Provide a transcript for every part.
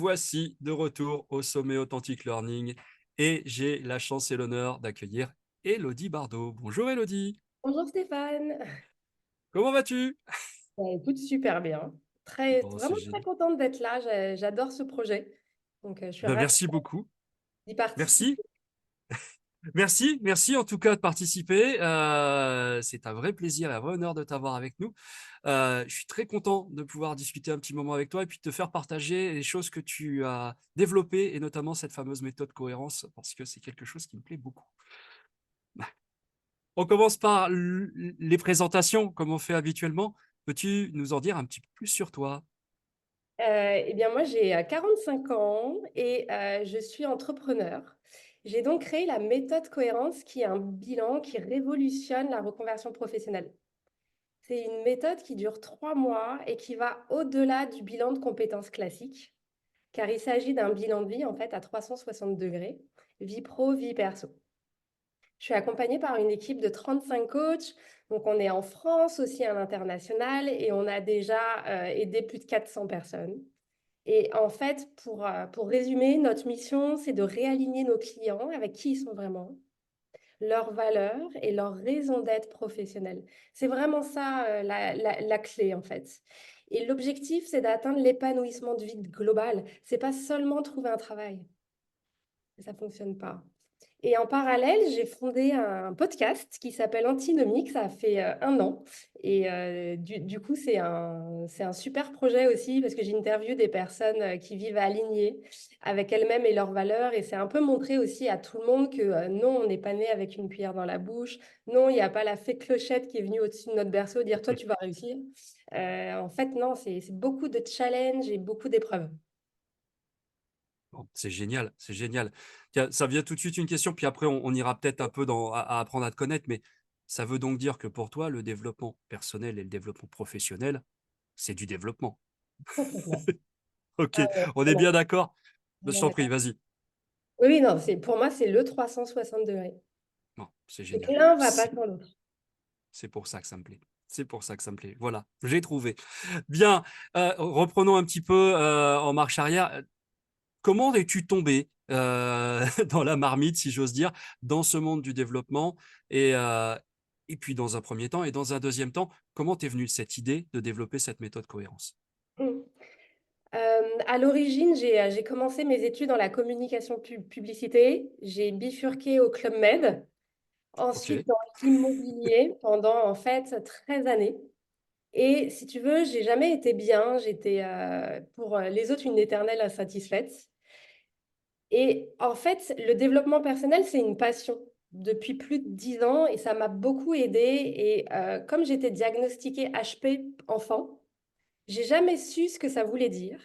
voici de retour au sommet Authentic Learning et j'ai la chance et l'honneur d'accueillir Élodie Bardot. Bonjour Élodie, Bonjour Stéphane. comment vas-tu? Bah, écoute, super bien. Bon, c'est Vraiment très génial. contente d'être là. J'adore ce projet. Donc, je suis Ben, ravie merci beaucoup. d'y Merci, participer. merci en tout cas de participer. C'est un vrai plaisir et un vrai honneur de t'avoir avec nous. Je suis très content de pouvoir discuter un petit moment avec toi et puis de te faire partager les choses que tu as développées et notamment cette fameuse méthode cohérence parce que c'est quelque chose qui me plaît beaucoup. On commence par les présentations, comme on fait habituellement. Peux-tu nous en dire un petit peu plus sur toi? Eh bien, moi, j'ai 45 ans et je suis entrepreneur. J'ai donc créé la méthode Cohérence, qui est un bilan qui révolutionne la reconversion professionnelle. C'est une méthode qui dure 3 mois et qui va au-delà du bilan de compétences classiques, car il s'agit d'un bilan de vie, en fait, à 360 degrés, vie pro, vie perso. Je suis accompagnée par une équipe de 35 coachs. Donc, on est en France, aussi à l'international, et on a déjà aidé plus de 400 personnes. Et en fait, pour résumer, notre mission, c'est de réaligner nos clients avec qui ils sont vraiment, leurs valeurs et leurs raisons d'être professionnelles. C'est vraiment ça la clé, en fait. Et l'objectif, c'est d'atteindre l'épanouissement de vie global. C'est pas seulement trouver un travail. Ça ne fonctionne pas. Et en parallèle, j'ai fondé un podcast qui s'appelle Antinomique. Ça a fait 1 an. Et du coup, c'est un super projet aussi parce que j'interviewe des personnes qui vivent alignées avec elles-mêmes et leurs valeurs. Et c'est un peu montrer aussi à tout le monde que non, on n'est pas né avec une cuillère dans la bouche. Non, il n'y a pas la fée clochette qui est venue au-dessus de notre berceau dire toi, tu vas réussir. En fait, non, c'est beaucoup de challenges et beaucoup d'épreuves. Bon, c'est génial, c'est génial. Tiens, ça vient tout de suite une question, puis après on ira peut-être un peu à apprendre à te connaître, mais ça veut donc dire que pour toi, le développement personnel et le développement professionnel, c'est du développement. Complètement. Ok, Ah ouais, on est vraiment, bien d'accord? Je vraiment t'en prie, d'accord. vas-y. Oui, oui, non, pour moi, c'est le 360 degrés. Bon, c'est C'est que génial. l'un va pas sans l'autre. C'est pour ça que ça me plaît. C'est pour ça que ça me plaît. Voilà, j'ai trouvé. Bien, reprenons un petit peu en marche arrière. Comment es-tu tombé dans la marmite, si j'ose dire, dans ce monde du développement et puis dans un premier temps et dans un deuxième temps, comment t'es venue cette idée de développer cette méthode cohérence? Mm. À l'origine, j'ai commencé mes études dans la communication publicité. J'ai bifurqué au Club Med, Ok. ensuite dans l'immobilier pendant en fait 13 années. Et si tu veux, j'ai jamais été bien. J'étais pour les autres une éternelle insatisfaite. Et en fait, le développement personnel, c'est une passion depuis plus de 10 ans et ça m'a beaucoup aidée. Et comme j'étais diagnostiquée HP enfant, j'ai jamais su ce que ça voulait dire.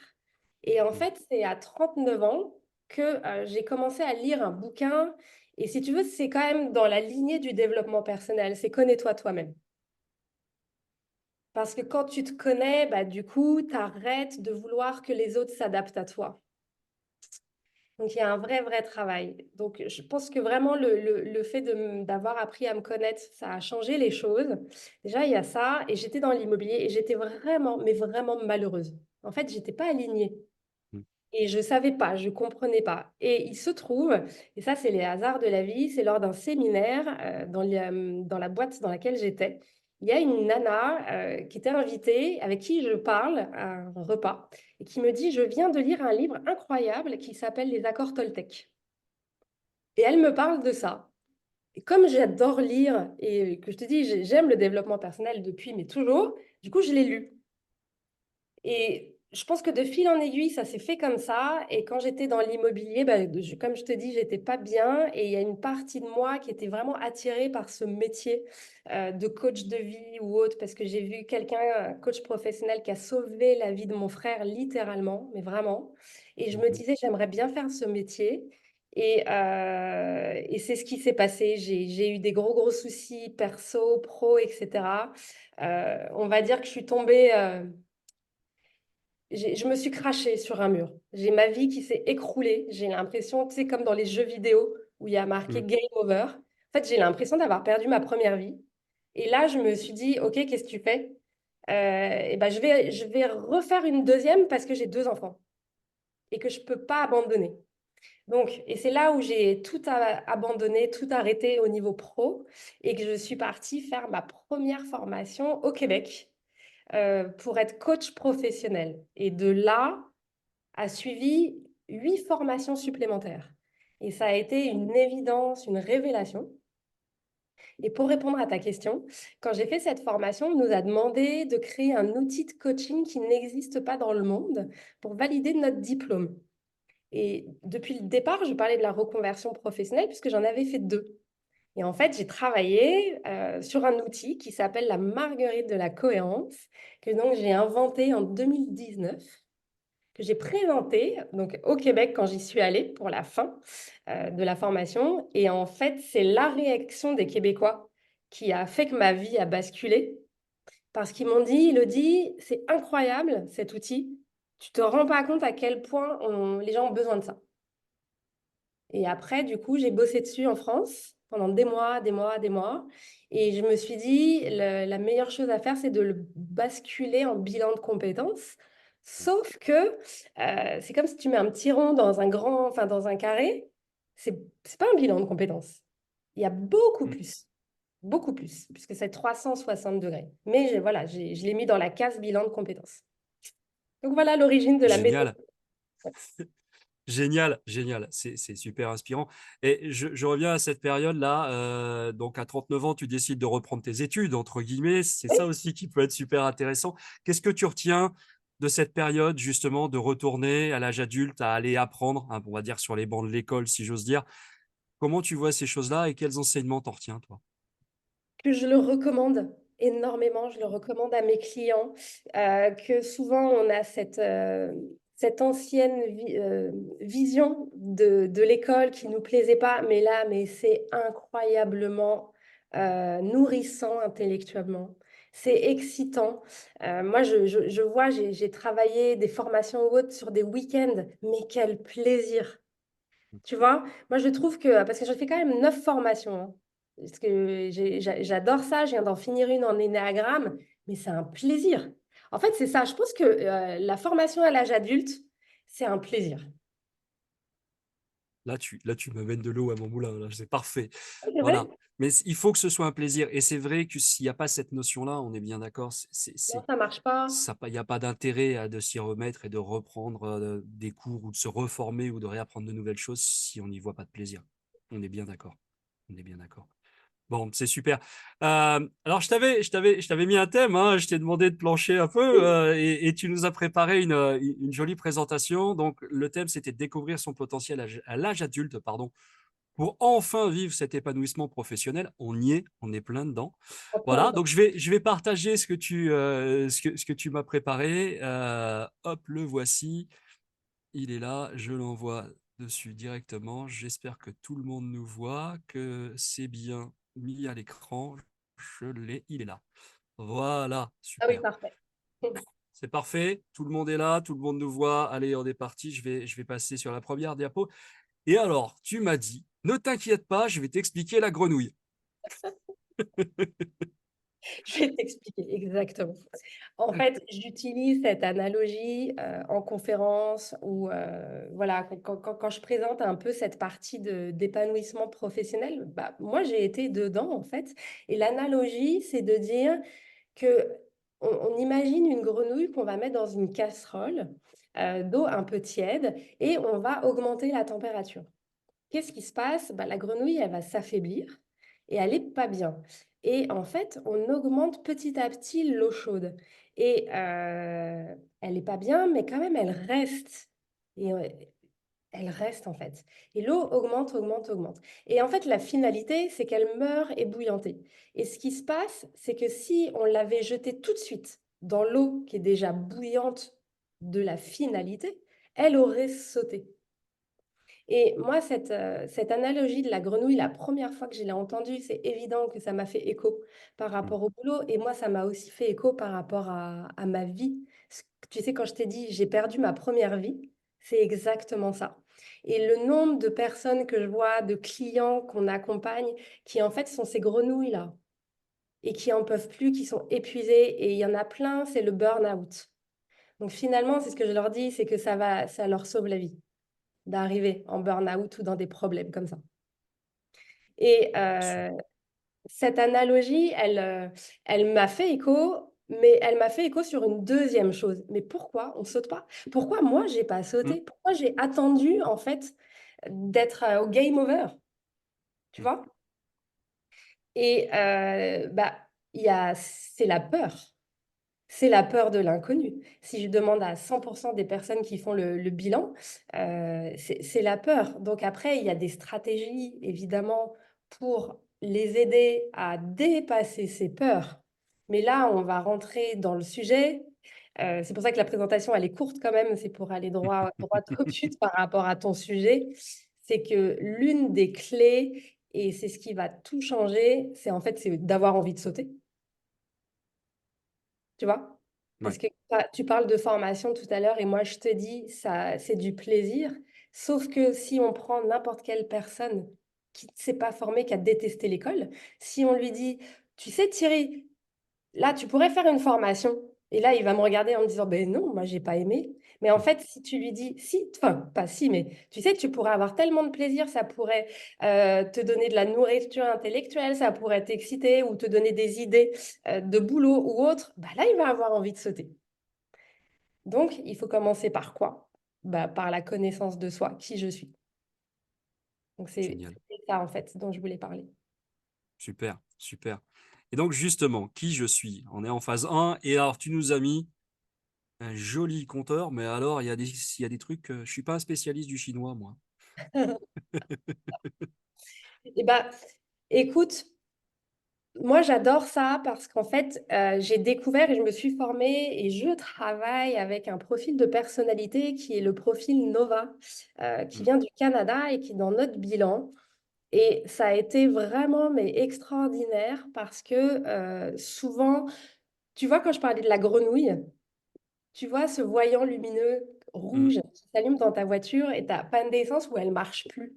Et en Mm. fait, c'est à 39 ans que j'ai commencé à lire un bouquin. Et si tu veux, c'est quand même dans la lignée du développement personnel. C'est connais-toi toi-même. Parce que quand tu te connais, bah, du coup, tu arrêtes de vouloir que les autres s'adaptent à toi. Donc, il y a un vrai, vrai travail. Donc, je pense que vraiment, le fait d'avoir appris à me connaître, ça a changé les choses. Déjà, il y a ça. Et j'étais dans l'immobilier et j'étais vraiment, mais vraiment malheureuse. En fait, j'étais pas alignée. Mm. Et je savais pas, je comprenais pas. Et il se trouve, et ça, c'est les hasards de la vie, c'est lors d'un séminaire dans la boîte dans laquelle j'étais. Il y a une nana qui était invitée, avec qui je parle à un repas, et qui me dit, je viens de lire un livre incroyable qui s'appelle Les accords Toltec. Et elle me parle de ça. Et comme j'adore lire et que je te dis, j'aime le développement personnel depuis, mais toujours, du coup, je l'ai lu. Et je pense que de fil en aiguille, ça s'est fait comme ça. Et quand j'étais dans l'immobilier, bah, comme je te dis, j'étais pas bien. Et il y a une partie de moi qui était vraiment attirée par ce métier de coach de vie ou autre, parce que j'ai vu quelqu'un, un coach professionnel, qui a sauvé la vie de mon frère, littéralement, mais vraiment. Et je me Mhm. disais, j'aimerais bien faire ce métier. Et c'est ce qui s'est passé. J'ai eu des gros soucis perso, pro, etc. On va dire que je suis tombée. Je me suis crachée sur un mur. J'ai ma vie qui s'est écroulée. J'ai l'impression, tu sais, comme dans les jeux vidéo où il y a marqué Mm. Game Over. En fait, j'ai l'impression d'avoir perdu ma première vie. Et là, je me suis dit, OK, qu'est-ce que tu fais? Et ben, je vais refaire une deuxième parce que j'ai 2 enfants. et que je ne peux pas abandonner. Donc, et c'est là où j'ai tout abandonné, tout arrêté au niveau pro et que je suis partie faire ma première formation au Québec pour être coach professionnel. Et de là a suivi 8 formations supplémentaires. Et ça a été une évidence, une révélation. Et pour répondre à ta question, quand j'ai fait cette formation, on nous a demandé de créer un outil de coaching qui n'existe pas dans le monde pour valider notre diplôme. Et depuis le départ, je parlais de la reconversion professionnelle puisque j'en avais fait 2. Et en fait, j'ai travaillé sur un outil qui s'appelle la marguerite de la cohérence, que donc j'ai inventé en 2019, que j'ai présenté donc, au Québec quand j'y suis allée pour la fin de la formation. Et en fait, c'est la réaction des Québécois qui a fait que ma vie a basculé. Parce qu'ils m'ont dit, Elodie, c'est incroyable cet outil. Tu te rends pas compte à quel point les gens ont besoin de ça. Et après, du coup, j'ai bossé dessus en France pendant des mois, des mois, des mois. Et je me suis dit, la meilleure chose à faire, c'est de le basculer en bilan de compétences. Sauf que c'est comme si tu mets un petit rond dans un grand, enfin dans un carré. C'est pas un bilan de compétences. Il y a beaucoup plus, puisque c'est 360 degrés. Mais voilà, je l'ai mis dans la case bilan de compétences. Donc voilà l'origine de la méthode. Génial. Génial, génial, c'est super inspirant. Et je reviens à cette période-là, donc à 39 ans, tu décides de reprendre tes études, entre guillemets, c'est ça Oui. aussi qui peut être super intéressant. Qu'est-ce que tu retiens de cette période, justement, de retourner à l'âge adulte, à aller apprendre, hein, on va dire sur les bancs de l'école, si j'ose dire. Comment tu vois ces choses-là et quels enseignements t'en retiens, toi? Que je le recommande énormément, je le recommande à mes clients, que souvent on a cette ancienne vision de l'école qui ne nous plaisait pas, mais là, mais c'est incroyablement nourrissant intellectuellement. C'est excitant. Moi, je vois, j'ai travaillé des formations hautes sur des week-ends, mais quel plaisir! Tu vois? Moi, je trouve que parce que j'ai fait quand même 9 formations, hein. Parce que j'adore ça, je viens d'en finir une en énéagramme, mais c'est un plaisir. En fait, c'est ça, je pense que, la formation à l'âge adulte, c'est un plaisir. Là, tu m'amènes de l'eau à mon moulin, là, c'est parfait. Oui, c'est vrai? Voilà. Mais il faut que ce soit un plaisir. Et c'est vrai que s'il n'y a pas cette notion-là, on est bien d'accord, Non, ça marche pas. il n'y a pas d'intérêt de s'y remettre et de reprendre des cours ou de se reformer ou de réapprendre de nouvelles choses si on n'y voit pas de plaisir. On est bien d'accord. On est bien d'accord. Bon, c'est super. Alors, je t'avais mis un thème, hein, je t'ai demandé de plancher un peu et tu nous as préparé une jolie présentation. Donc, le thème, c'était de découvrir son potentiel à l'âge adulte, pardon, pour enfin vivre cet épanouissement professionnel. On y est, on est plein dedans. En plein Voilà, dedans. donc je vais partager ce que tu m'as préparé. Hop, le voici. Il est là, je l'envoie dessus directement. J'espère que tout le monde nous voit, que c'est bien mis à l'écran. Je l'ai, il est là. Voilà, Ah oui, super. parfait. C'est parfait. Tout le monde est là, tout le monde nous voit. Allez, on est parti. Je vais passer sur la première diapo. Et alors, tu m'as dit, ne t'inquiète pas, je vais t'expliquer la grenouille. Je vais t'expliquer exactement. En fait, j'utilise cette analogie en conférence ou voilà, quand je présente un peu cette partie d'épanouissement professionnel, bah, moi j'ai été dedans en fait. Et l'analogie, c'est de dire que on imagine une grenouille qu'on va mettre dans une casserole d'eau un peu tiède et on va augmenter la température. Qu'est-ce qui se passe? Bah, la grenouille, elle va s'affaiblir et elle est pas bien. Et en fait, on augmente petit à petit l'eau chaude. Et elle est pas bien, mais quand même, elle reste. Et elle reste en fait. Et l'eau augmente, augmente, augmente. Et en fait, la finalité, c'est qu'elle meurt ébouillantée. Et ce qui se passe, c'est que si on l'avait jetée tout de suite dans l'eau qui est déjà bouillante de la finalité, elle aurait sauté. Et moi, cette analogie de la grenouille, la première fois que je l'ai entendue, c'est évident que ça m'a fait écho par Mm. rapport au boulot. Et moi, ça m'a aussi fait écho par rapport à ma vie. Tu sais, quand je t'ai dit, j'ai perdu ma première vie, c'est exactement ça. Et le nombre de personnes que je vois, de clients qu'on accompagne, qui en fait sont ces grenouilles-là, et qui en peuvent plus, qui sont épuisées. Et il y en a plein, c'est le burn-out. Donc finalement, c'est ce que je leur dis, c'est que ça leur sauve la vie d'arriver en burn-out ou dans des problèmes comme ça. Et cette analogie, elle m'a fait écho, mais elle m'a fait écho sur une deuxième chose. Mais pourquoi on ne saute pas? Pourquoi moi, j'ai pas Mm, sauté? Pourquoi j'ai attendu, en fait, d'être au game over, tu mm, vois? Et bah, c'est la peur. C'est la peur de l'inconnu. Si je demande à 100% des personnes qui font le bilan, c'est la peur. Donc après, il y a des stratégies, évidemment, pour les aider à dépasser ces peurs. Mais là, on va rentrer dans le sujet. C'est pour ça que la présentation, elle est courte quand même. C'est pour aller droit au but par rapport à ton sujet. C'est que l'une des clés, et c'est ce qui va tout changer, c'est en fait, c'est d'avoir envie de sauter. Tu vois? Parce ouais, que tu parles de formation tout à l'heure et moi je te dis, ça, c'est du plaisir. Sauf que si on prend n'importe quelle personne qui ne s'est pas formée, qui a détesté l'école, si on lui dit, tu sais Thierry, là, tu pourrais faire une formation. Et là, il va me regarder en me disant, ben non, moi, j'ai pas aimé. Mais en mm, fait, si tu lui dis, si, enfin, pas si, mais tu sais, tu pourrais avoir tellement de plaisir, ça pourrait te donner de la nourriture intellectuelle, ça pourrait t'exciter ou te donner des idées de boulot ou autre, bah là, il va avoir envie de sauter. Donc, il faut commencer par quoi? Bah, par la connaissance de soi, qui je suis. Donc, génial, c'est ça, en fait, dont je voulais parler. super, super. Et donc justement, qui je suis? On est en phase un et alors tu nous as mis un joli compteur, mais alors il y a des trucs, je suis pas un spécialiste du chinois, moi. Eh bah, écoute, moi, j'adore ça parce qu'en fait, j'ai découvert et je me suis formée et je travaille avec un profil de personnalité qui est le profil Nova, qui Mm, vient du Canada et qui est dans notre bilan. Et ça a été vraiment mais extraordinaire parce que souvent, tu vois, quand je parlais de la grenouille, tu vois ce voyant lumineux mm, rouge qui s'allume dans ta voiture et tu as panne d'essence où elle marche plus.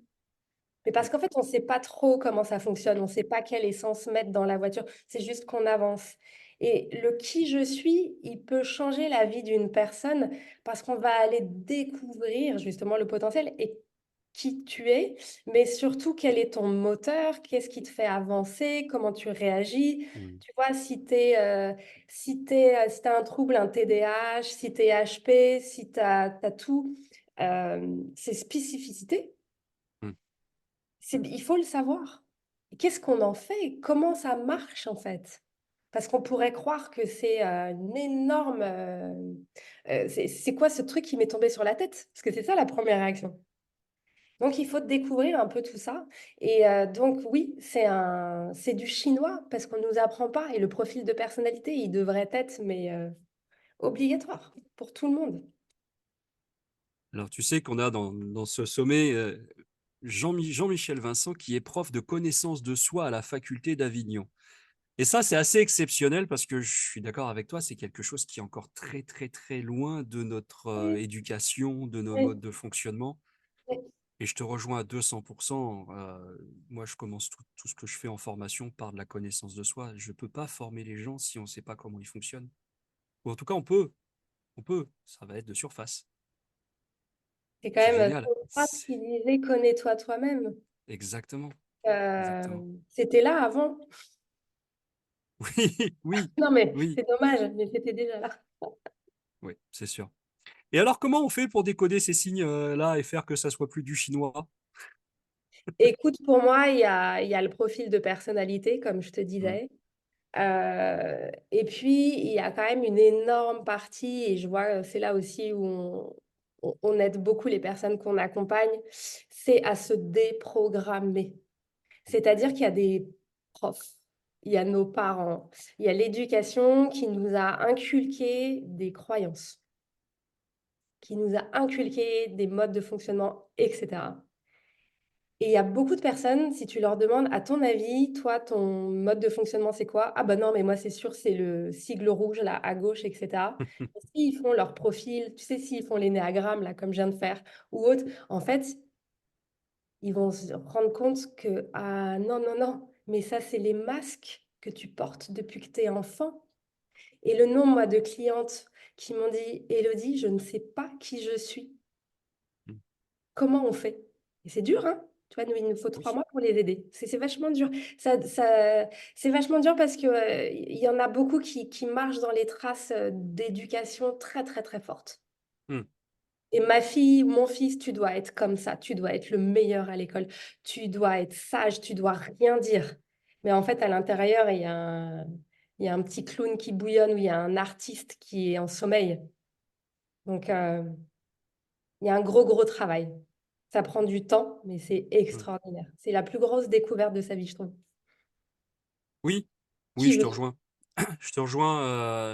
Mais parce oui, qu'en fait, on ne sait pas trop comment ça fonctionne, on ne sait pas quelle essence mettre dans la voiture, c'est juste qu'on avance. Et le qui je suis, il peut changer la vie d'une personne parce qu'on va aller découvrir justement le potentiel et qui tu es, mais surtout quel est ton moteur, qu'est-ce qui te fait avancer, comment tu réagis. mm, Tu vois, si tu as un trouble, un TDAH, si tu es HP, si tu as, tout, ces spécificités. mm. Il faut le savoir. Qu'est-ce qu'on en fait? Comment ça marche en fait? Parce qu'on pourrait croire que c'est une énorme... c'est quoi ce truc qui m'est tombé sur la tête? Parce que c'est ça la première réaction. Donc il faut découvrir un peu tout ça. Et donc oui, c'est du chinois parce qu'on ne nous apprend pas. Et le profil de personnalité, il devrait être mais obligatoire pour tout le monde. Alors tu sais qu'on a dans ce sommet Jean-Michel Vincent qui est prof de connaissance de soi à la faculté d'Avignon. Et ça, c'est assez exceptionnel parce que je suis d'accord avec toi, c'est quelque chose qui est encore très, très, très loin de notre Oui, éducation, de nos oui, modes de fonctionnement. oui. Et je te rejoins à 200%. Moi, je commence tout ce que je fais en formation par de la connaissance de soi. Je ne peux pas former les gens si on ne sait pas comment ils fonctionnent. Ou en tout cas, on peut. Ça va être de surface. C'est quand C'est même génial. Socrate qui disait connais-toi toi-même. Exactement. Euh, Exactement. C'était là avant. Oui, oui, Non, mais oui, c'est dommage, mais c'était déjà là. oui, c'est sûr. Et alors, comment on fait pour décoder ces signes-là et faire que ça soit plus du chinois? Écoute, pour moi, il y a le profil de personnalité, comme je te Hmm, disais. Et puis, il y a quand même une énorme partie, et je vois, c'est là aussi où on aide beaucoup les personnes qu'on accompagne, c'est à se déprogrammer. C'est-à-dire qu'il y a des profs, il y a nos parents, il y a l'éducation qui nous a inculqué des croyances, qui nous a inculqué des modes de fonctionnement, etc. Et il y a beaucoup de personnes, si tu leur demandes, à ton avis, toi, ton mode de fonctionnement, c'est quoi? Ah ben non, mais moi, c'est sûr, c'est le sigle rouge, là, à gauche, etc. Et s'ils font leur profil, tu sais, s'ils font l'énéagramme, là, comme je viens de faire, ou autre, en fait, ils vont se rendre compte que, ah non, non, non, mais ça, c'est les masques que tu portes depuis que tu es enfant. Et le nombre, moi, de clientes qui m'ont dit: «Élodie, je ne sais pas qui je suis. Mmh. Comment on fait?» Et c'est dur, hein? Tu vois, nous, il nous faut 3 Oui. mois pour les aider. C'est vachement dur. Ça c'est vachement dur parce que, il y en a beaucoup qui marchent dans les traces, d'éducation très, très, très fortes. Mmh. Et ma fille ou mon fils, tu dois être comme ça, tu dois être le meilleur à l'école, tu dois être sage, tu dois rien dire. Mais en fait, à l'intérieur, il y a un petit clown qui bouillonne ou il y a un artiste qui est en sommeil. Donc, il y a un gros, gros travail. Ça prend du temps, mais c'est Mmh. extraordinaire. C'est la plus grosse découverte de sa vie, je trouve. Oui, oui, Qui je te veux-tu? rejoins. Je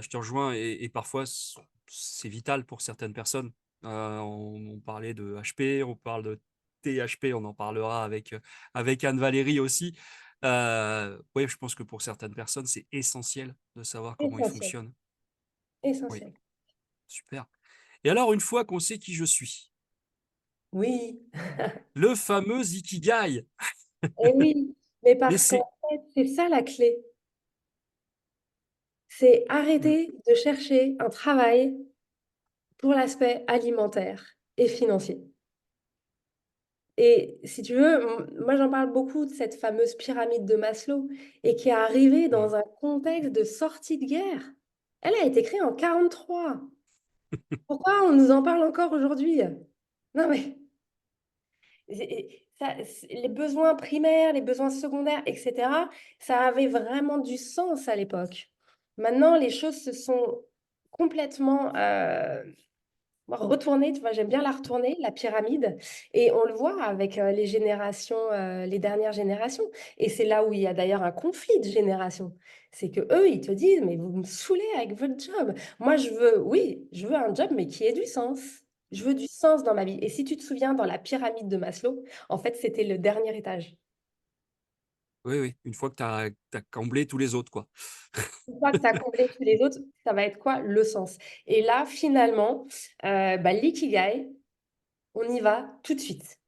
te rejoins et parfois c'est vital pour certaines personnes. On parlait de HP, on parle de THP, on en parlera avec Anne-Valérie aussi. Oui, je pense que pour certaines personnes, c'est essentiel de savoir comment ils Essentiel, fonctionnent. Oui, essentiel. super. Et alors, une fois qu'on sait qui je suis, Oui, le fameux Ikigai, et oui, mais mais parce qu'en c'est... fait, c'est ça la clé. C'est Mm, arrêter de chercher un travail pour l'aspect alimentaire et financier. Et si tu veux, moi j'en parle beaucoup de cette fameuse pyramide de Maslow et qui est arrivée mm. dans un contexte de sortie de guerre. Elle a été créée en 43. Pourquoi on nous en parle encore aujourd'hui? Non mais les besoins primaires, les besoins secondaires, et cetera, ça avait vraiment du sens à l'époque. Maintenant, les choses se sont complètement, retourner, tu vois? J'aime bien la retourner, la pyramide et on le voit avec, les générations, les dernières générations et c'est là où il y a d'ailleurs un conflit de génération. C'est qu'eux, ils te disent: «Mais vous me saoulez avec votre job. Moi, je veux oui, je veux un job, mais qui ait du sens. Je veux du sens dans ma vie» et si tu te souviens dans la pyramide de Maslow, en fait, c'était le dernier étage. Oui, oui, une fois que tu as comblé tous les autres, quoi. Une fois que tu as comblé tous les autres, ça va être quoi? Le sens et là, finalement, l'ikigai, on y va tout de suite.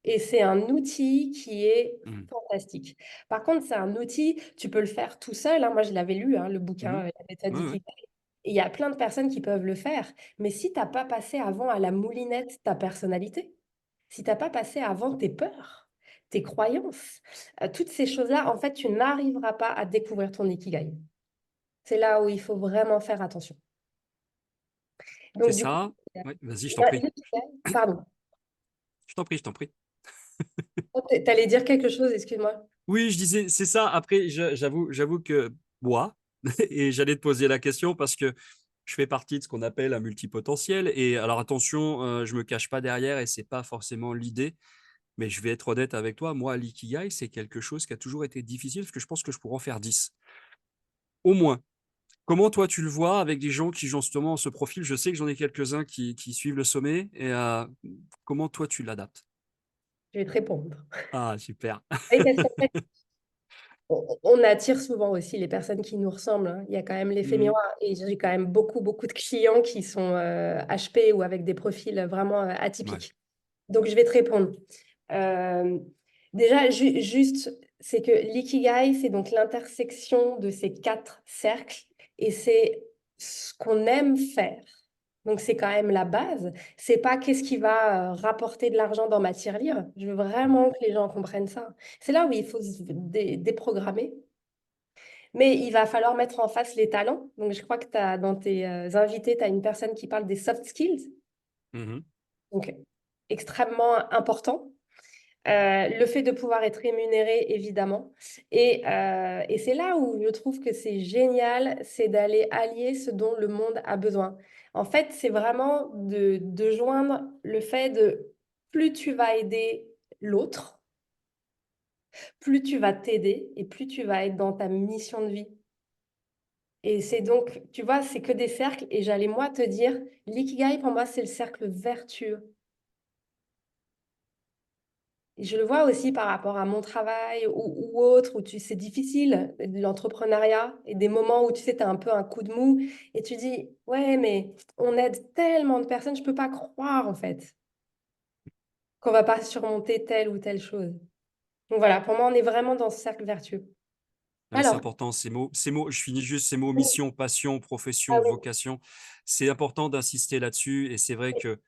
Et c'est un outil qui est Mm. fantastique. Par contre, c'est un outil, tu peux le faire tout seul, hein. Moi, je l'avais lu, hein, le bouquin, Mhm. La méthode Ouais, ouais. Ikigai et il y a plein de personnes qui peuvent le faire. Mais si tu as pas passé avant à la moulinette ta personnalité, si tu as pas passé avant tes peurs, tes croyances, toutes ces choses-là, en fait, tu n'arriveras pas à découvrir ton Ikigai. C'est là où il faut vraiment faire attention. C'est Donc du coup, ça. Ouais, vas-y, je t'en prie. l'ikigai pardon, Je t'en prie, je t'en prie. tu allais dire quelque chose, excuse-moi? Oui, je disais, c'est ça. Après, j'avoue que moi, et j'allais te poser la question parce que je fais partie de ce qu'on appelle un multipotentiel. Et alors attention, je me cache pas derrière et c'est pas forcément l'idée, mais je vais être honnête avec toi. Moi, l'ikigai, c'est quelque chose qui a toujours été difficile parce que je pense que je pourrais en faire 10, au moins. Comment toi tu le vois avec des gens qui ont justement ce profil? Je sais que j'en ai quelques-uns qui suivent le sommet et comment toi tu l'adaptes? Je vais te répondre. Ah, super. Oui, parce qu'en fait, on attire souvent aussi les personnes qui nous ressemblent, hein. Il y a quand même l'effet Mhm. miroir et j'ai quand même beaucoup, beaucoup de clients qui sont, HP ou avec des profils, vraiment, Ouais. atypiques. Donc je vais te répondre. Hem, déjà juste, c'est que l'ikigai, c'est donc l'intersection de ces 4 cercles et c'est ce qu'on aime faire. Donc c'est quand même la base. C'est pas qu'est-ce qui va, rapporter de l'argent dans ma tirelire. Je veux Mm. vraiment que les gens comprennent ça. C'est là où il faut se déprogrammer, mais il va falloir mettre en face les talents. Donc je crois que tu as dans tes, invités, tu as une personne qui parle des soft skills, Mhm. donc extrêmement important. Le fait de pouvoir être rémunéré, évidemment et c'est là où je trouve que c'est génial, c'est d'aller allier ce dont le monde a besoin. En fait, c'est vraiment de joindre le fait de plus tu vas aider l'autre, plus tu vas t'aider et plus tu vas être dans ta mission de vie et c'est donc tu vois, c'est que des cercles et j'allais moi te dire, l'ikigai pour moi, c'est le cercle vertueux. Et je le vois aussi par rapport à mon travail ou autre, où tu c'est difficile, de l'entrepreneuriat et des moments où tu sais, tu as un peu un coup de mou et tu dis: «Ouais, mais on aide tellement de personnes, je peux pas croire en fait, qu'on va pas surmonter telle ou telle chose». Donc voilà, pour moi, on est vraiment dans ce cercle vertueux. Ouais, c'est Alors, important, ces mots, je finis juste ces mots, mission, passion, ah profession, oui, vocation. C'est important d'insister là-dessus et c'est vrai oui. que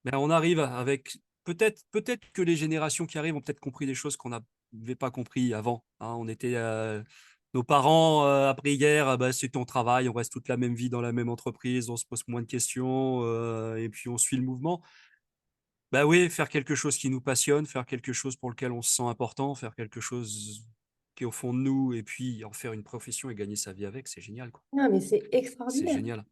ben, on arrive avec peut-être que les générations qui arrivent ont peut-être compris des choses qu'on n'avait pas compris avant, hein. On était nos parents après-guerre, bah, c'est ton travail, on reste toute la même vie dans la même entreprise, on se pose moins de questions et puis on suit le mouvement. Bah oui, faire quelque chose qui nous passionne, faire quelque chose pour lequel on se sent important, faire quelque chose qui est au fond de nous et puis en faire une profession et gagner sa vie avec, c'est génial, quoi. Non, mais c'est C'est extraordinaire. génial.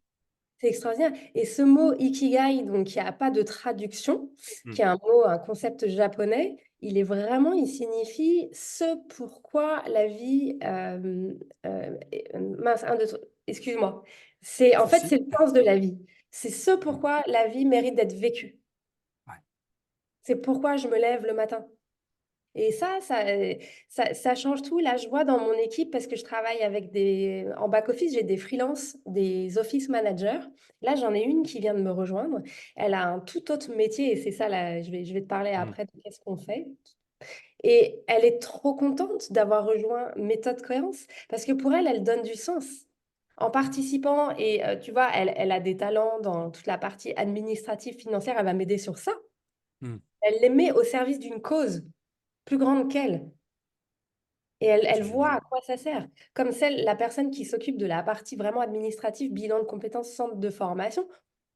C'est extraordinaire. Et ce mot ikigai, donc qui a pas de traduction, Mm, qui est un mot, un concept japonais, il est vraiment, il signifie ce pourquoi la vie. Mince, excuse-moi. C'est pas de en fait souci. c'est le sens de la vie. C'est ce Mm, pourquoi la vie mérite d'être vécue. ouais. C'est pourquoi je me lève le matin. Et ça change tout. Là, je vois dans mon équipe, parce que je travaille avec en back-office, j'ai des freelances, des office managers. Là, j'en ai une qui vient de me rejoindre. Elle a un tout autre métier et c'est ça, là, je vais te parler Mm, après de qu'est-ce qu'on fait. Et elle est trop contente d'avoir rejoint Méthode Cohérence parce que pour elle, elle donne du sens. En participant, et tu vois, elle a des talents dans toute la partie administrative, financière, elle va m'aider sur ça. mm, Elle les met au service d'une cause plus grande qu'elle. Et elle c'est voit génial. à quoi ça sert. Comme la personne qui s'occupe de la partie vraiment administrative, bilan de compétences, centre de formation,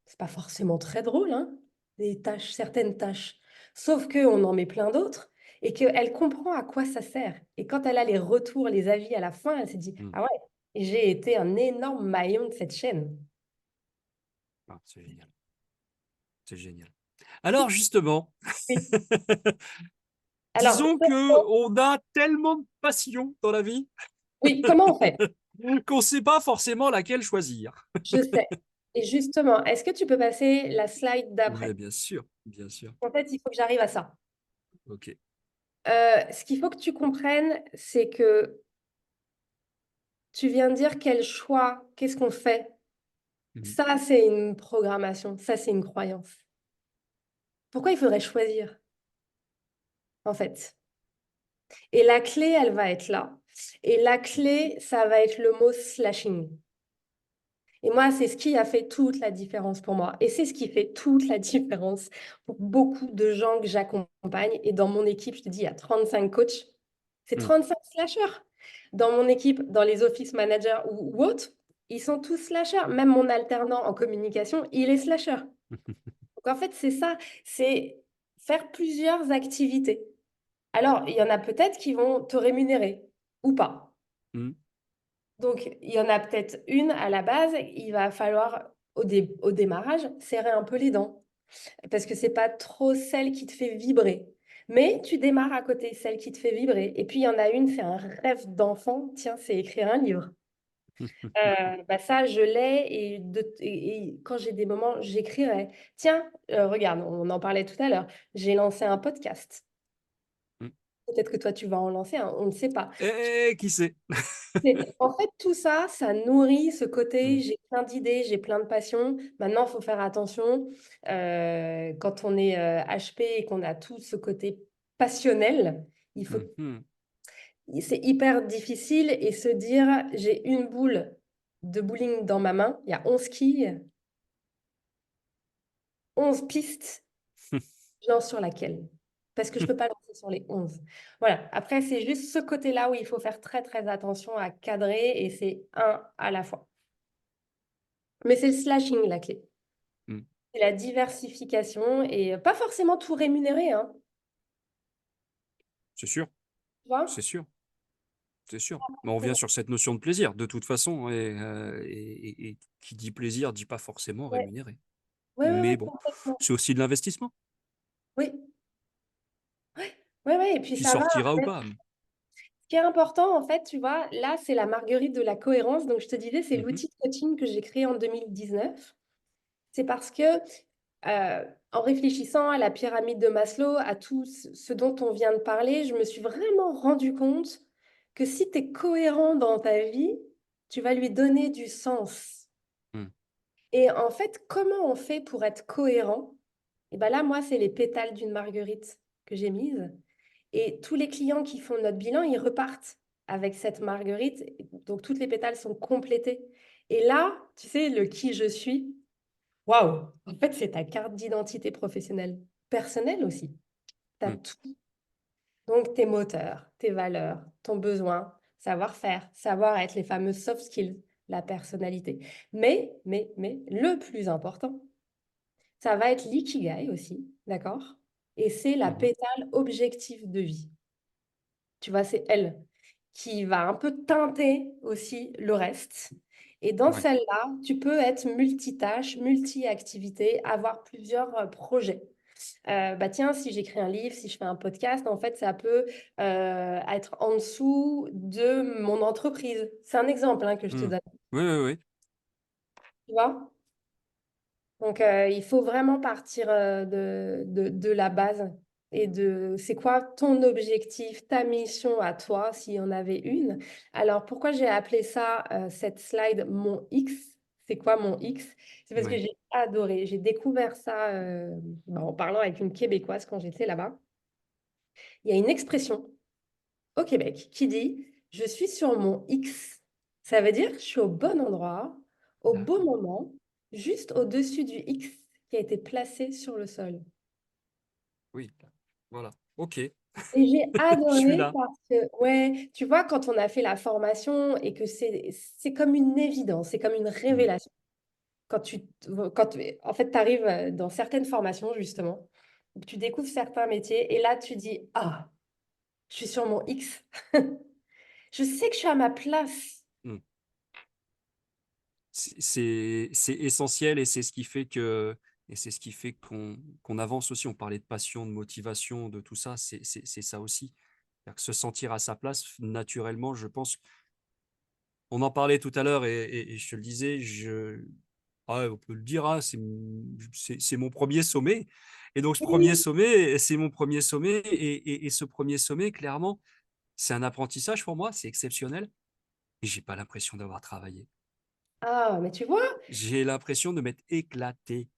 c'est pas forcément très drôle, hein, des tâches, certaines tâches. Sauf qu'on en met plein d'autres et qu'elle comprend à quoi ça sert. Et quand elle a les retours, les avis à la fin, elle se dit, Mm, ah ouais, j'ai été un énorme maillon de cette chaîne. ah, c'est génial. C'est génial. Alors justement, Oui. Alors, disons que on a tellement de passion dans la vie oui, comment on fait? qu'on ne sait pas forcément laquelle choisir. Je sais. Et justement, est-ce que tu peux passer la slide Mais d'après? bien sûr, bien sûr. En fait, il faut que j'arrive à ça. Ok. Ce qu'il faut que tu comprennes, c'est que tu viens de dire quel choix, qu'est-ce qu'on fait. Mhm, Ça, c'est une programmation, ça, c'est une croyance. Pourquoi il faudrait choisir, en fait? Et la clé, elle va être là. Et la clé, ça va être le mot slashing. Et moi, c'est ce qui a fait toute la différence pour moi. Et c'est ce qui fait toute la différence pour beaucoup de gens que j'accompagne. Et dans mon équipe, je te dis, il y a 35 coachs. C'est mm, 35 slasheurs. Dans mon équipe, dans les office managers ou autres, ils sont tous slasheurs. Même mon alternant en communication, il est slasher. Donc en fait, c'est ça, c'est faire plusieurs activités. Alors, il y en a peut-être qui vont te rémunérer ou pas. mm, Donc, il y en a peut-être une à la base, il va falloir au démarrage serrer un peu les dents parce que c'est pas trop celle qui te fait vibrer. Mais tu démarres à côté, celle qui te fait vibrer. Et puis, il y en a une, c'est un rêve d'enfant. Tiens, c'est écrire un livre. Bah ça, je l'ai et quand j'ai des moments, j'écrirai. Tiens, regarde, on en parlait tout à l'heure. J'ai lancé un podcast. mm. Peut-être que toi, tu vas en lancer un, on ne sait pas. Qui sait? En fait, tout ça, ça nourrit ce côté, Mm, j'ai plein d'idées, j'ai plein de passions. Maintenant, il faut faire attention. Quand on est HP et qu'on a tout ce côté passionnel, il faut, mhm. c'est hyper difficile et se dire, j'ai une boule de bowling dans ma main, il y a 11 quilles, 11 pistes, je lance sur laquelle? Parce que je ne peux pas lancer sur les 11. Voilà. Après, c'est juste ce côté-là où il faut faire très, très attention à cadrer et c'est un à la fois. Mais c'est le slashing la clé. Mm. C'est la diversification et pas forcément tout rémunéré, hein. C'est sûr, Tu vois? c'est sûr, c'est sûr. Mais on revient sur cette notion de plaisir, de toute façon, et qui dit plaisir dit pas forcément Ouais, rémunéré. ouais, ouais, Mais ouais, bon, complètement. c'est aussi de l'investissement Oui, ouais, ouais. Et puis qui ça va. sortira ou Après, pas. ce qui est important, en fait, tu vois, là, c'est la marguerite de la cohérence. Donc, je te disais, c'est Mhm, l'outil de coaching que j'ai créé en 2019. C'est parce que, en réfléchissant à la pyramide de Maslow, à tout ce dont on vient de parler, je me suis vraiment rendu compte que si tu es cohérent dans ta vie, tu vas lui donner du sens. mm, Et en fait, comment on fait pour être cohérent? Et ben là, moi, c'est les pétales d'une marguerite que j'ai mise. Et tous les clients qui font notre bilan, ils repartent avec cette marguerite. Donc, toutes les pétales sont complétés. Et là, tu sais, le qui je suis, waouh! En fait, c'est ta carte d'identité professionnelle, personnelle aussi. Tu as Mm. tout. Donc, tes moteurs, tes valeurs, ton besoin, savoir-faire, savoir-être, les fameuses soft skills, la personnalité. Mais, le plus important, ça va être l'ikigai aussi, d'accord? Et c'est la Mhm. pétale objectif de vie. Tu vois, c'est elle qui va un peu teinter aussi le reste. Et dans Ouais. celle-là, tu peux être multitâche, multi-activité, avoir plusieurs projets. Bah tiens, si j'écris un livre, si je fais un podcast, en fait, ça peut être en dessous de mon entreprise. C'est un exemple hein, que je te Mm. donne. Oui, oui, oui. Tu vois? Donc, il faut vraiment partir de la base et de c'est quoi ton objectif, ta mission à toi, s'il y en avait une. Alors, pourquoi j'ai appelé ça, cette slide, mon X? C'est quoi mon X? C'est parce que Oui. j'ai adoré. J'ai découvert ça en parlant avec une Québécoise quand j'étais là-bas. Il y a une expression au Québec qui dit: «Je suis sur mon X». Ça veut dire: «Je suis au bon endroit, au bon D'accord. moment, juste au-dessus du X qui a été placé sur le sol». Oui. Voilà. OK. Et j'ai Je suis adoré là. parce que ouais, tu vois, quand on a fait la formation et que c'est comme une évidence, c'est comme une Mm. révélation. Quand en fait, tu arrives, dans certaines formations justement, où tu découvres certains métiers et là tu dis: «Ah, je suis sur mon X. Je sais que je suis à ma place». Mm. C'est essentiel et c'est ce qui fait que et c'est ce qui fait qu'on avance aussi. On parlait de passion, de motivation, de tout ça. C'est ça aussi. C'est-à-dire que se sentir à sa place, naturellement, je pense. On en parlait tout à l'heure et je te le disais, on peut le dire, hein, c'est mon premier sommet. Et donc, ce premier Oui. sommet, c'est mon premier sommet. Et ce premier sommet, clairement, c'est un apprentissage pour moi, c'est exceptionnel. Et j'ai pas l'impression d'avoir travaillé. Ah, mais tu vois? J'ai l'impression de m'être éclaté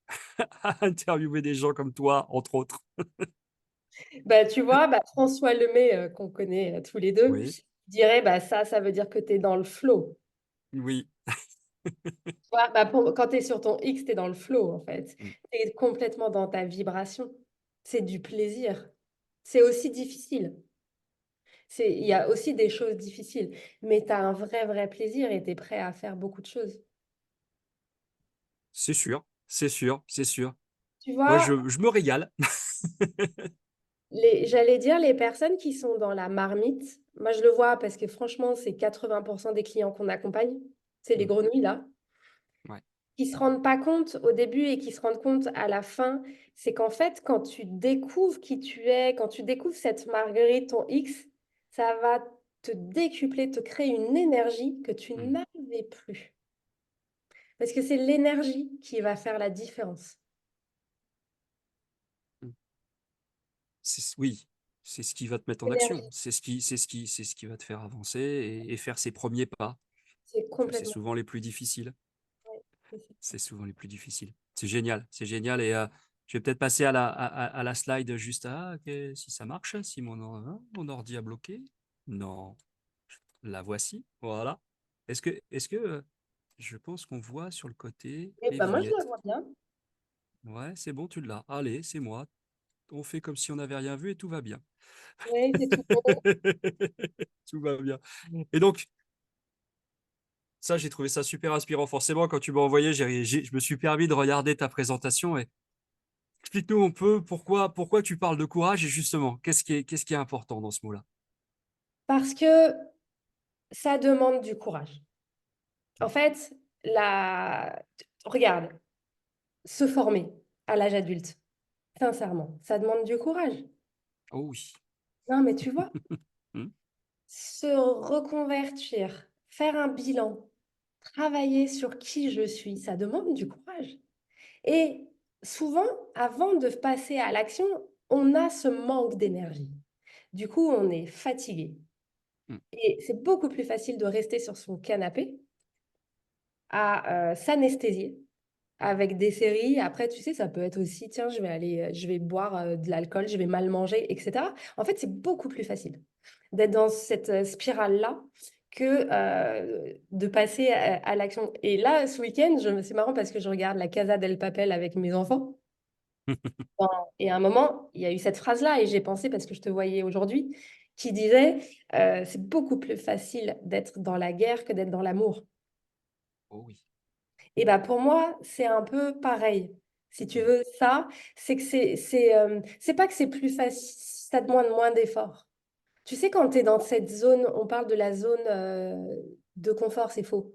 à interviewer des gens comme toi, entre autres. Bah, tu vois, bah, François Lemay, qu'on connaît, tous les 2, Oui, dirait: «Bah, ça veut dire que tu es dans le flow». oui. Tu vois? Bah, quand tu es sur ton X, tu es dans le flow, en fait. Mm. Tu es complètement dans ta vibration. C'est du plaisir. C'est aussi difficile. Il y a aussi des choses difficiles, mais tu as un vrai, vrai plaisir et tu es prêt à faire beaucoup de choses. C'est sûr, c'est sûr, c'est sûr. Tu Moi, vois? je me régale. J'allais dire les personnes qui sont dans la marmite, moi je le vois parce que franchement, c'est 80 des clients qu'on accompagne, c'est les Mm. grenouilles là, Ouais. qui se rendent pas compte au début et qui se rendent compte à la fin. C'est qu'en fait, quand tu découvres qui tu es, quand tu découvres cette marguerite, ton X, ça va te décupler, te créer une énergie que tu Mm. n'avais plus. Parce que c'est l'énergie qui va faire la différence. Mm. Oui, c'est ce qui va te mettre en action. L'énergie, C'est ce qui va te faire avancer et faire ses premiers pas. c'est Parce que c'est complètement souvent les plus difficiles. ouais, c'est ça. C'est souvent les plus difficiles. C'est génial, c'est génial. Et je vais peut-être passer à la slide juste ok, si ça marche, si mon ordi a bloqué. Non, la voici. Voilà. Je pense qu'on voit sur le côté Et les bah, moi je la vignettes. vois bien. Ouais, c'est bon, tu l'as. Allez, c'est moi. On fait comme si on n'avait rien vu et tout va bien. Oui, c'est tout bon. Tout va bien. Et donc, ça, j'ai trouvé ça super inspirant. Forcément, quand tu m'as envoyé, je me suis permis de regarder ta présentation et explique-nous un peu pourquoi tu parles de courage et justement, qu'est-ce qui est important dans ce mot-là? Parce que ça demande du courage. En fait, regarde, se former à l'âge adulte, sincèrement, ça demande du courage. Oh oui. Non, mais tu vois, Hmm. se reconvertir, faire un bilan, travailler sur qui je suis, ça demande du courage. Et souvent, avant de passer à l'action, on a ce manque d'énergie. Du coup, on est fatigué. Hmm. Et c'est beaucoup plus facile de rester sur son canapé à s'anesthésier, avec des séries. Après, tu sais, ça peut être aussi, tiens, je vais boire de l'alcool, je vais mal manger, etc. En fait, c'est beaucoup plus facile d'être dans cette spirale-là que de passer à l'action. Et là, ce week-end, c'est marrant parce que je regarde La Casa del Papel avec mes enfants. Et à un moment, il y a eu cette phrase-là, et j'ai pensé, parce que je te voyais aujourd'hui, qui disait, c'est beaucoup plus facile d'être dans la guerre que d'être dans l'amour. Oh oui. Et ben pour moi, c'est un peu pareil. Si tu Mm. veux ça, c'est que c'est pas que c'est plus facile, ça demande moins d'efforts. Tu sais, quand tu es dans cette zone, on parle de la zone de confort, c'est faux.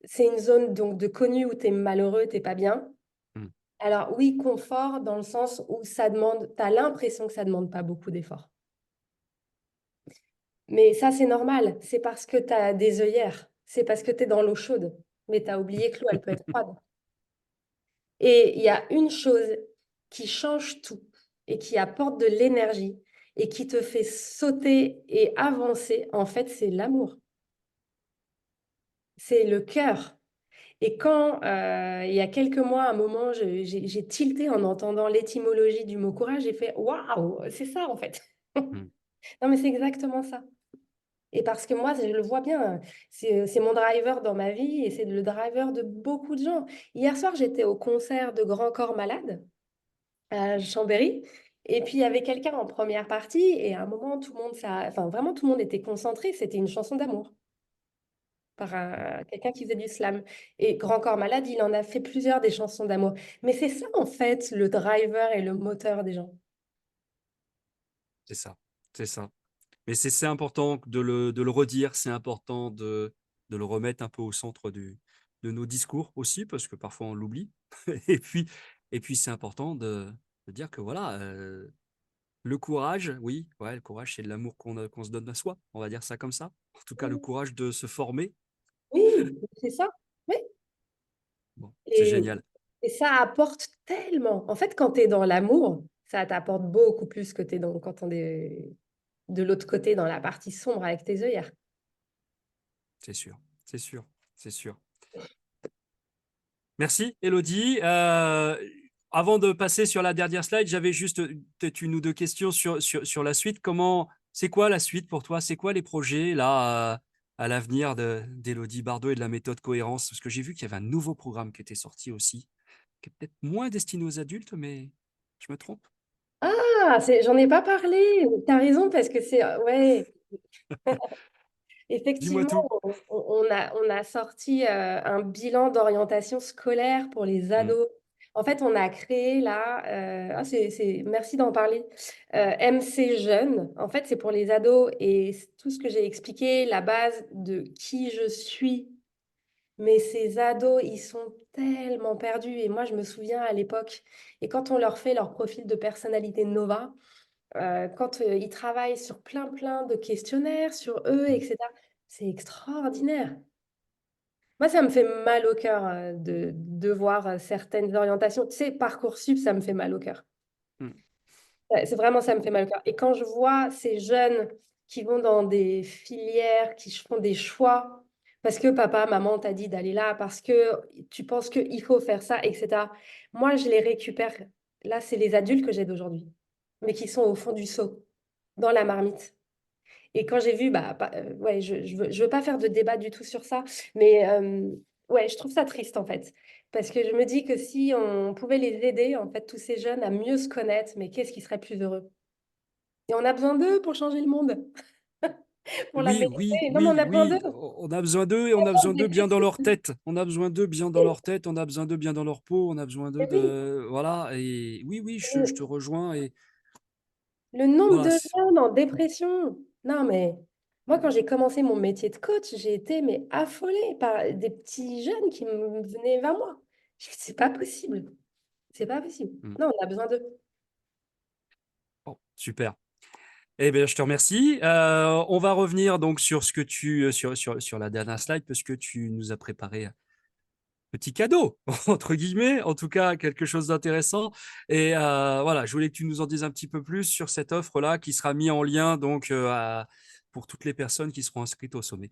C'est une zone donc de connu où tu es malheureux, t'es pas bien. Mm. Alors oui, confort dans le sens où ça demande, tu as l'impression que ça demande pas beaucoup d'efforts. Mais ça, c'est normal. C'est parce que tu as des œillères. C'est parce que tu es dans l'eau chaude. Mais tu as oublié que l'eau, elle peut être froide. Et il y a une chose qui change tout et qui apporte de l'énergie et qui te fait sauter et avancer, en fait, c'est l'amour. C'est le cœur. Et quand, il y a quelques mois, un moment, j'ai tilté en entendant l'étymologie du mot courage, j'ai fait waouh, c'est ça en fait. Mm. Non, mais c'est exactement ça. Et parce que moi, je le vois bien, c'est mon driver dans ma vie et c'est le driver de beaucoup de gens. Hier soir, j'étais au concert de Grand Corps Malade à Chambéry. Et puis, il y avait quelqu'un en première partie. Et à un moment, tout le monde, enfin, vraiment, tout le monde était concentré. C'était une chanson d'amour par quelqu'un qui faisait du slam. Et Grand Corps Malade, il en a fait plusieurs des chansons d'amour. Mais c'est ça, en fait, le driver et le moteur des gens. C'est ça. C'est ça. Mais c'est important de le redire, c'est important de le remettre un peu au centre de nos discours aussi, parce que parfois on l'oublie. Et puis, et puis c'est important de dire que voilà, le courage, oui, ouais, le courage, c'est de l'amour qu'on se donne à soi, on va dire ça comme ça. En tout cas, le courage de se former. Oui, c'est ça. Oui. Bon, c'est Et, génial. et ça apporte tellement. En fait, quand tu es dans l'amour, ça t'apporte beaucoup plus que quand on est de l'autre côté, dans la partie sombre avec tes œillères. C'est sûr, c'est sûr, c'est sûr. Merci, Elodie. Avant de passer sur la dernière slide, j'avais juste peut-être une ou deux questions sur la suite. C'est quoi la suite pour toi? C'est quoi les projets là à l'avenir d'Elodie Bardot et de la méthode cohérence? Parce que j'ai vu qu'il y avait un nouveau programme qui était sorti aussi, qui est peut-être moins destiné aux adultes, mais je me trompe? Ah, j'en ai pas parlé. Tu as raison parce que ouais, Dis-moi effectivement, tout. on a sorti un bilan d'orientation scolaire pour les Hmm, ados. En fait, on a créé là, merci d'en parler, MC Jeunes. En fait, c'est pour les ados et tout ce que j'ai expliqué, la base de qui je suis. Mais ces ados, ils sont tellement perdus. Et moi, je me souviens à l'époque, et quand on leur fait leur profil de personnalité Nova, quand ils travaillent sur plein de questionnaires sur eux, hmm, etc., c'est extraordinaire. Moi, ça me fait mal au cœur de voir certaines orientations. Tu sais, Parcoursup, ça me fait mal au cœur. hmm. Ouais, c'est vraiment, ça me fait mal au cœur. Et quand je vois ces jeunes qui vont dans des filières, qui font des choix, parce que papa, maman t'a dit d'aller là, parce que tu penses qu'il faut faire ça, etc. Moi, je les récupère. Là, c'est les adultes que j'ai d'aujourd'hui, mais qui sont au fond du seau, dans la marmite. Et quand j'ai vu, ouais, je veux pas faire de débat du tout sur ça, mais ouais, je trouve ça triste en fait. Parce que je me dis que si on pouvait les aider, en fait, tous ces jeunes à mieux se connaître, mais qu'est-ce qui serait plus heureux? Et on a besoin d'eux pour changer le monde, pour Oui, l'améliorer. oui, Non, mais on oui, a besoin d'eux. oui. On a besoin d'eux et on a besoin d'eux bien dans leur tête. On a besoin d'eux bien dans leur tête. On a besoin d'eux bien dans leur peau. On a besoin d'eux Mais oui, voilà. Et oui, oui, je te le, rejoins. Et le nombre voilà. de jeunes en dépression. Non, mais moi, quand j'ai commencé mon métier de coach, j'ai été mais affolée par des petits jeunes qui venaient vers moi. Je me dis, c'est pas possible. C'est pas possible. Mm. Non, on a besoin d'eux. Bon, super. Eh bien, je te remercie. On va revenir donc sur ce que sur la dernière slide, parce que tu nous as préparé un petit cadeau, entre guillemets, en tout cas, quelque chose d'intéressant. Et voilà, je voulais que tu nous en dises un petit peu plus sur cette offre-là qui sera mise en lien donc pour toutes les personnes qui seront inscrites au sommet.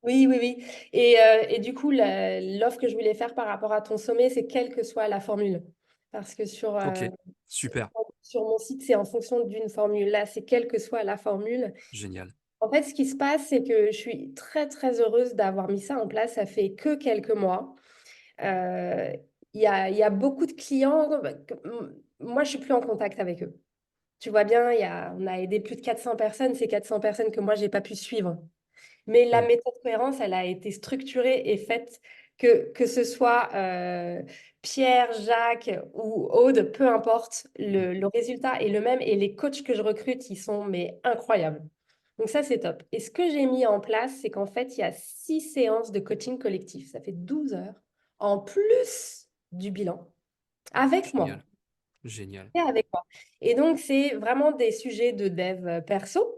Oui, oui, oui. Et du coup, l'offre que je voulais faire par rapport à ton sommet, c'est quelle que soit la formule. Parce que Ok, super, sur mon site, c'est en fonction d'une formule. Là, c'est quelle que soit la formule. génial. En fait, ce qui se passe, c'est que je suis très, très heureuse d'avoir mis ça en place. Ça fait que quelques mois. Euh, il y a beaucoup de clients. Moi, je suis plus en contact avec eux. Tu vois bien, on a aidé plus de 400 personnes. C'est 400 personnes que moi, j'ai pas pu suivre. Mais la Hmm, méthode cohérence, elle a été structurée et faite que ce soit Pierre, Jacques ou Aude, peu importe, hmm, le résultat est le même et les coachs que je recrute, ils sont mais incroyables. Donc ça, c'est top. Et ce que j'ai mis en place, c'est qu'en fait, il y a 6 séances de coaching collectif. Ça fait 12 heures en plus du bilan avec moi. génial, génial. Et avec moi. Et donc, c'est vraiment des sujets de dev perso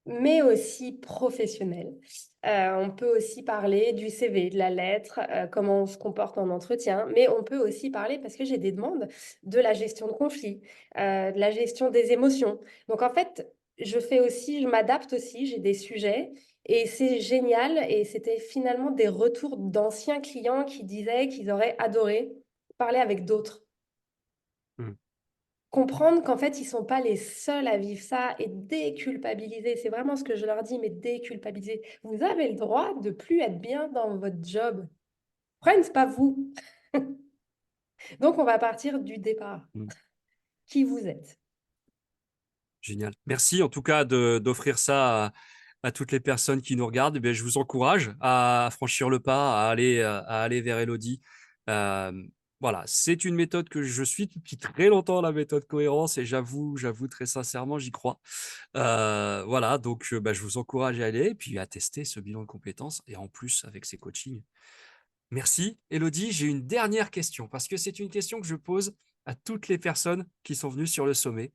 mais aussi professionnel. On peut aussi parler du CV, de la lettre, comment on se comporte en entretien, mais on peut aussi parler, parce que j'ai des demandes, de la gestion de conflits, de la gestion des émotions. Donc en fait, je m'adapte aussi, j'ai des sujets, et c'est génial, et c'était finalement des retours d'anciens clients qui disaient qu'ils auraient adoré parler avec d'autres. Hmm, Comprendre qu'en fait, ils sont pas les seuls à vivre ça et déculpabiliser. C'est vraiment ce que je leur dis, mais déculpabiliser. Vous avez le droit de plus être bien dans votre job. Le problème, c'est pas vous. Donc, on va partir du départ. hmm. Qui vous êtes? Génial. Merci en tout cas d'offrir ça à toutes les personnes qui nous regardent. Eh bien, je vous encourage à franchir le pas, à aller vers Elodie. Euh, voilà, c'est une méthode que je suis depuis très longtemps, la méthode cohérence, et j'avoue très sincèrement, j'y crois. Voilà, donc bah, je vous encourage à aller et puis à tester ce bilan de compétences et en plus avec ces coachings. Merci. Elodie, j'ai une dernière question parce que c'est une question que je pose à toutes les personnes qui sont venues sur le sommet.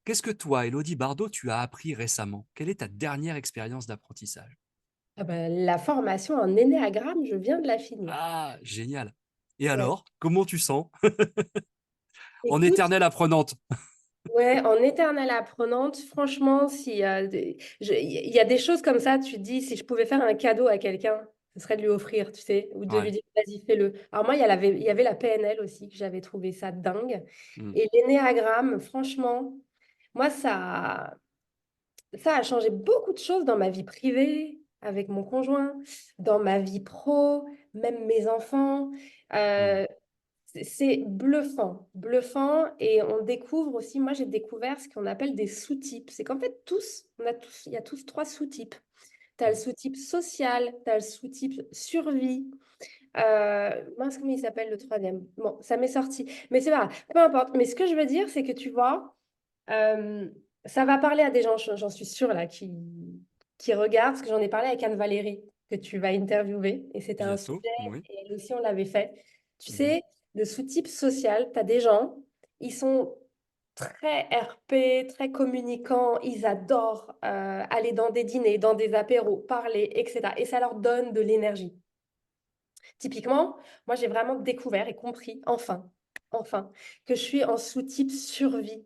Qu'est-ce que toi, Elodie Bardot, tu as appris récemment? Quelle est ta dernière expérience d'apprentissage? Ah ben, la formation en énéagramme, je viens de la finir. Ah, génial. Et Ouais. alors, comment tu sens en Écoute, éternelle apprenante? ouais, en éternelle apprenante, franchement, il y a des choses comme ça, tu te dis, si je pouvais faire un cadeau à quelqu'un, ce serait de lui offrir, tu sais, ou de lui Ouais. dire, vas-y, fais-le. Alors moi, il y avait la PNL aussi, que j'avais trouvé ça dingue. Mm, Et l'énéagramme, franchement, moi, ça a changé beaucoup de choses dans ma vie privée, avec mon conjoint, dans ma vie pro, même mes enfants. mm, Euh, c'est bluffant, bluffant. Et on découvre aussi, moi j'ai découvert ce qu'on appelle des sous-types. C'est qu'en fait, il y a tous 3 sous-types. Tu as le mm. sous-type social, tu as le sous-type survie. Mince, comment il s'appelle le troisième? Bon, ça m'est sorti. Mais c'est pas grave, peu importe. Mais ce que je veux dire, c'est que tu vois, euh, ça va parler à des gens, j'en suis sûre, là, qui regardent, parce que j'en ai parlé avec Anne-Valérie, que tu vas interviewer. Et c'était un sujet, Bientôt, oui. et elle aussi, on l'avait fait. Tu Mhm, sais, le sous-type social, tu as des gens, ils sont très RP, très communicants, ils adorent aller dans des dîners, dans des apéros, parler, etc. Et ça leur donne de l'énergie. Typiquement, moi, j'ai vraiment découvert et compris, enfin, que je suis en sous-type survie.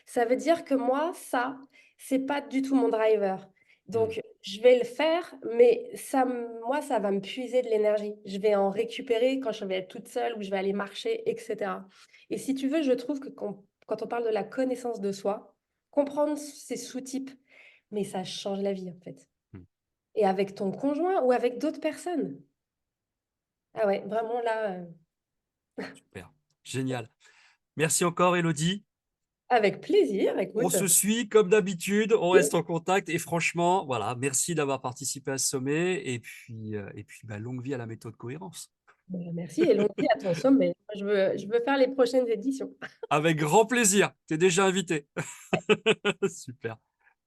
Ça veut dire que moi, c'est pas du tout mon driver. mm. Donc, je vais le faire, mais moi, ça va me puiser de l'énergie. Je vais en récupérer quand je vais être toute seule ou je vais aller marcher, etc. Et si tu veux, je trouve que quand on parle de la connaissance de soi, comprendre ces sous-types, mais ça change la vie, en fait. Mm. Et avec ton conjoint ou avec d'autres personnes. Ah ouais, vraiment là. Super. Génial. Merci encore, Elodie. Avec plaisir, On écoute. se suit comme d'habitude, on Oui. reste en contact et franchement, voilà, merci d'avoir participé à ce sommet et puis bah, longue vie à la méthode cohérence. Merci et longue vie à ton sommet. Je veux faire les prochaines éditions. Avec grand plaisir, tu es déjà invité. Super.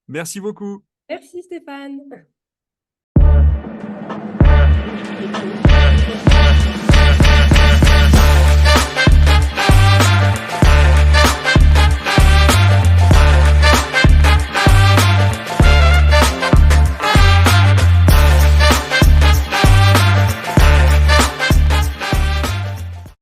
Merci beaucoup. Merci Stéphane.